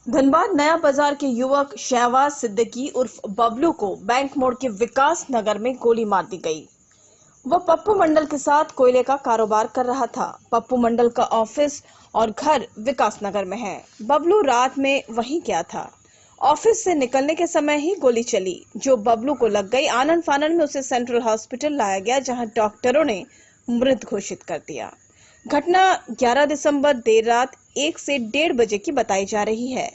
धनबाद नया बाजार के युवक शहबाज सिद्दीकी उर्फ बबलू को बैंक मोड़ के विकास नगर में गोली मार दी गई। वह पप्पू मंडल के साथ कोयले का कारोबार कर रहा था। पप्पू मंडल का ऑफिस और घर विकास नगर में है। बबलू रात में वहीं गया था। ऑफिस से निकलने के समय ही गोली चली, जो बबलू को लग गई। आनन फानन में उसे सेंट्रल हॉस्पिटल लाया गया, जहां डॉक्टरों ने मृत घोषित कर दिया। घटना 11 दिसंबर देर रात 1 से 1:30 बजे की बताई जा रही है।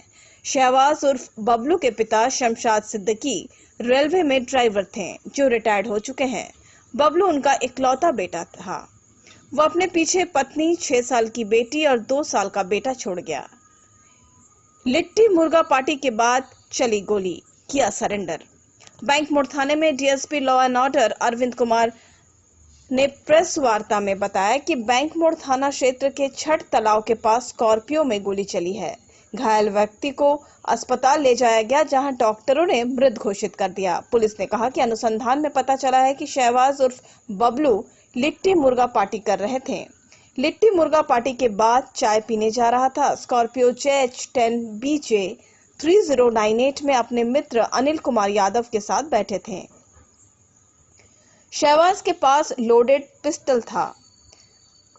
शहबाज उर्फ बबलू के पिता शमशाद सिद्दीकी रेलवे में ड्राइवर थे, जो रिटायर्ड हो चुके हैं। बबलू उनका इकलौता बेटा था। वह अपने पीछे पत्नी, 6 साल की बेटी और 2 साल का बेटा छोड़ गया। लिट्टी मुर्गा पार्टी के बाद चली गोली, किया सरेंडर। बैंक मोड़ थाने में DSP law and order Arvind Kumar ने प्रेस वार्ता में बताया कि बैंक मोड़ थाना क्षेत्र के छठ तालाब के पास स्कॉर्पियो में गोली चली है। घायल व्यक्ति को अस्पताल ले जाया गया, जहां डॉक्टरों ने मृत घोषित कर दिया। पुलिस ने कहा कि अनुसंधान में पता चला है कि शहबाज उर्फ बबलू लिट्टी मुर्गा पार्टी कर रहे थे। लिट्टी मुर्गा पार्टी के बाद चाय पीने जा रहा था। स्कॉर्पियो JH10 BJ 3098 में अपने मित्र अनिल कुमार यादव के साथ बैठे थे। शहबाज के पास लोडेड पिस्टल था।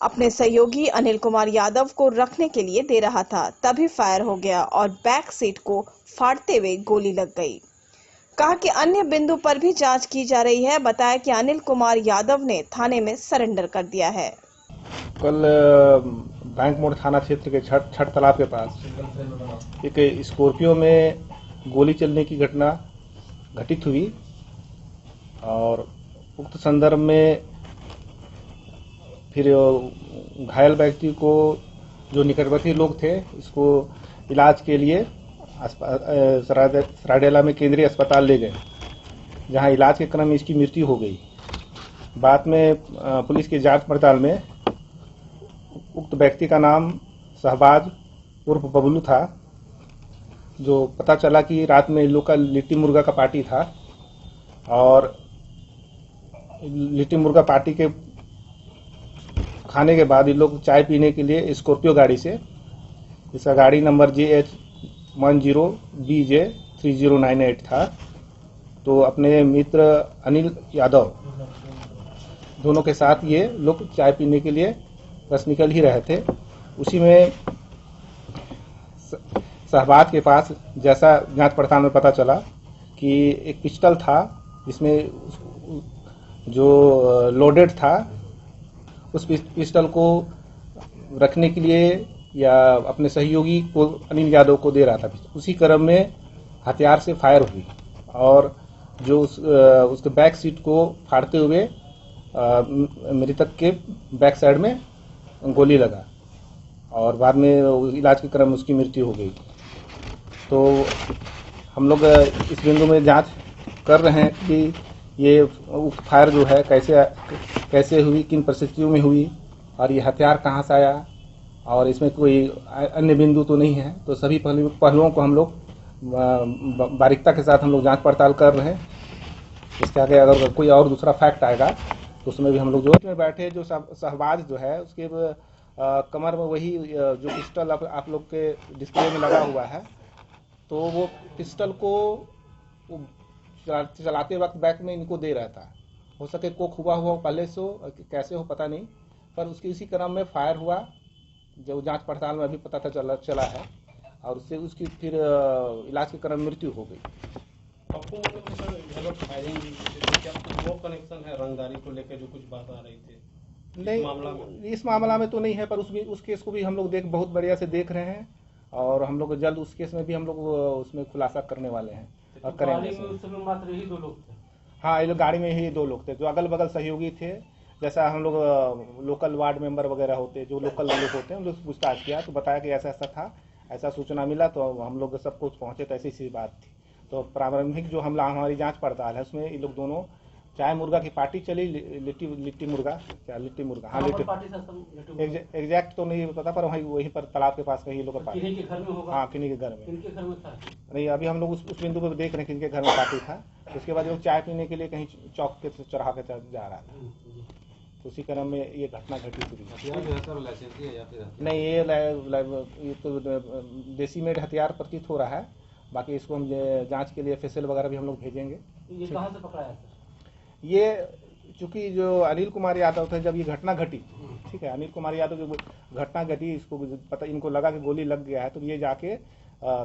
अपने सहयोगी अनिल कुमार यादव को रखने के लिए दे रहा था, तभी फायर हो गया और बैक सीट को फाड़ते हुए गोली लग गई। कहा कि अन्य बिंदु पर भी जांच की जा रही है। बताया कि अनिल कुमार यादव ने थाने में सरेंडर कर दिया है। कल बैंक मोड़ थाना क्षेत्र के छठ तालाब के पास एक स्कॉर्पियो में गोली चलने की घटना घटित हुई और उक्त संदर्भ में फिर घायल व्यक्ति को, जो निकटवर्ती लोग थे, इसको इलाज के लिए सरायडेला में केंद्रीय अस्पताल ले गए, जहां इलाज के क्रम में इसकी मृत्यु हो गई। बाद में पुलिस की जांच पड़ताल में उक्त व्यक्ति का नाम शहबाज उर्फ बबलू था, जो पता चला कि रात में इन लोग का लिट्टी मुर्गा का पार्टी था और लिट्टी मुर्गा पार्टी के खाने के बाद ये लोग चाय पीने के लिए स्कॉर्पियो गाड़ी से, इसका गाड़ी नंबर JH10 BJ 3098 था, तो अपने मित्र अनिल यादव दोनों के साथ ये लोग चाय पीने के लिए बस निकल ही रहे थे। उसी में शहबाज के पास, जैसा जांच पड़ताल में पता चला, कि एक पिस्टल था जिसमें जो लोडेड था, उस पिस्टल को रखने के लिए या अपने सहयोगी को, अनिल यादव को दे रहा था। उसी क्रम में हथियार से फायर हुई और जो उसके बैक सीट को फाड़ते हुए मृतक के बैक साइड में गोली लगा और बाद में इलाज के क्रम में उसकी मृत्यु हो गई। तो हम लोग इस बिंदु में जांच कर रहे हैं कि ये फायर जो है कैसे हुई, किन परिस्थितियों में हुई और ये हथियार कहाँ से आया और इसमें कोई अन्य बिंदु तो नहीं है। तो सभी पहलुओं को हम लोग बारीकता के साथ हम लोग जांच पड़ताल कर रहे हैं। इसके आगे अगर कोई और दूसरा फैक्ट आएगा तो उसमें भी हम लोग जो बैठे, जो शहबाज जो है, उसके कमर में वही जो पिस्टल आप लोग के डिस्प्ले में लगा हुआ है, तो वो पिस्टल को चलाते वक्त बैक में इनको दे रहा था। हो सके कोक हुआ पहले से हो, कैसे हो पता नहीं, पर उसके इसी क्रम में फायर हुआ, जो जांच पड़ताल में अभी पता चला है और उससे उसकी फिर इलाज के क्रम में मृत्यु हो गई। पप्पू मतलब सर फायरिंग क्या वो कनेक्शन है रंगदारी को लेकर, जो कुछ बात आ रही थी? नहीं, इस मामला में तो नहीं है, पर उस केस को भी हम लोग बहुत बढ़िया से देख रहे हैं और हम लोग जल्द उस केस में भी हम लोग उसमें खुलासा करने वाले हैं और करेंगे। उस समय मात्र ही 2 लोग थे? हाँ, ये लोग गाड़ी में ही 2 लोग थे, जो अगल बगल सहयोगी थे। जैसा हम लोग लोकल वार्ड मेंबर वगैरह होते, जो लोकल लोग होते हैं, हम लोग पूछताछ किया तो बताया कि ऐसा ऐसा था, ऐसा सूचना मिला, तो हम लोग सब कुछ पहुंचे, तो ऐसी सी बात थी। तो प्रारंभिक जो हमारी जांच पड़ताल है उसमें ये लोग दोनों चाय मुर्गा की पार्टी चली, लिट्टी मुर्गा, हाँ लिट्टी, एग्जैक्ट तो नहीं पता, पर वहीं पर तालाब के पास कहीं लोग का पार्टी। किन्हीं के घर में होगा? हाँ, किन्हीं के घर में। किनके घर में था? नहीं, अभी हम लोग उस बिंदु पर देख रहे हैं किनके घर में पार्टी था। उसके बाद वो चाय पीने के लिए कहीं चौक के चौराहा के जा रहा था। उसी क्रम में ये घटना घटी पूरी। हथियार जो है सर लाइसेंसी है या फिर हथियार? नहीं, ये तो देसी मेड हथियार प्रतीत हो रहा है। बाकी इसको हम जांच के लिए FSL वगैरह भी हम लोग भेजेंगे। ये कहाँ से पकड़ा है सर? ये चूंकि जो अनिल कुमार यादव थे, जब ये घटना घटी, ठीक है, अनिल कुमार यादव की घटना घटी, इसको पता, इनको लगा कि गोली लग गया है, तो ये जाके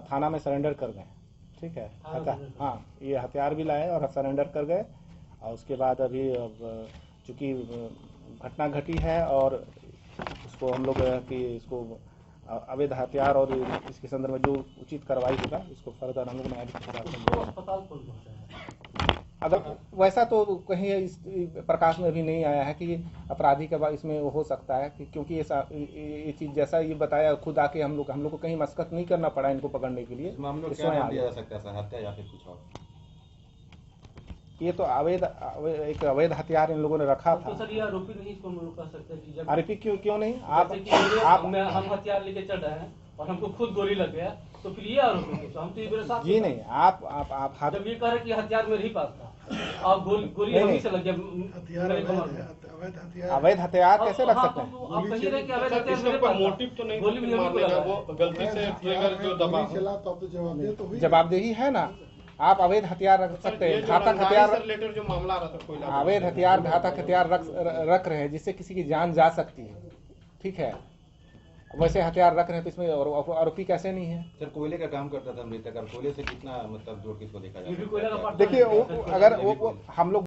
थाना में सरेंडर कर गए, ठीक है। हाँ, ये हथियार भी लाए और सरेंडर कर गए। और उसके बाद अभी चूंकि घटना घटी है और इसको हम लोग कि इसको अवैध हथियार और इसके संदर्भ में जो उचित कार्रवाई होगा इसको फर्दर हम लोग न्यायाधीश के साथ तो अस्पताल कौन पहुंचा है? अगर वैसा तो कहीं इस प्रकाश में भी नहीं आया है कि अपराधी का इसमें हो सकता है कि, क्योंकि ये चीज जैसा ये बताया खुद आके हम लोग को कहीं मशक्कत नहीं करना पड़ा इनको पकड़ने के लिए। हम लोग क्या नाम दिया जा सकता है सर, हत्या या फिर कुछ और? ये तो एक अवैध हथियार इन लोगों ने रखा तो था। सर ये आरोपी नहीं इसको हम लोग कह सकते हैं कि जब आरोपी क्यों नहीं? हम हथियार लेके चल रहे हैं और हमको खुद गोली लग गया तो फिर ये आरोपी है? तो हम तो ये मेरे साथ जी नहीं, आप जब ये कह रहे कि हथियार मेरे ही पास था और गोली हमी से लग गया मेरे कमर में। अवैध हथियार कैसे रख हाँ, सकते हैं? तो आप कहिए रहे कि अवैध हथियार इसका मेरे कोई पास था। मोटिव तो नहीं गोली था भी कि हमी को मारने का, लगा वो गलती से ट्रिगर जो दबा हो। जवाबदेही है ना। आप अवैध हथियार रख सकते हैं, घातक हथियार, रिलेटेड जो मामला आ रहा था कोयला, अवैध हथियार, घातक हथियार रख रहे हैं जिससे किसी की जान जा सकती है, ठीक है। वैसे हथियार रख रहे हैं तो इसमें आरोपी कैसे नहीं है? सर कोयले का काम करता था मृतक, और कोयले से कितना मतलब जोड़ के इसको देखा ये भी जाता कोयला का है? पार्ट देखिए, अगर हम लोग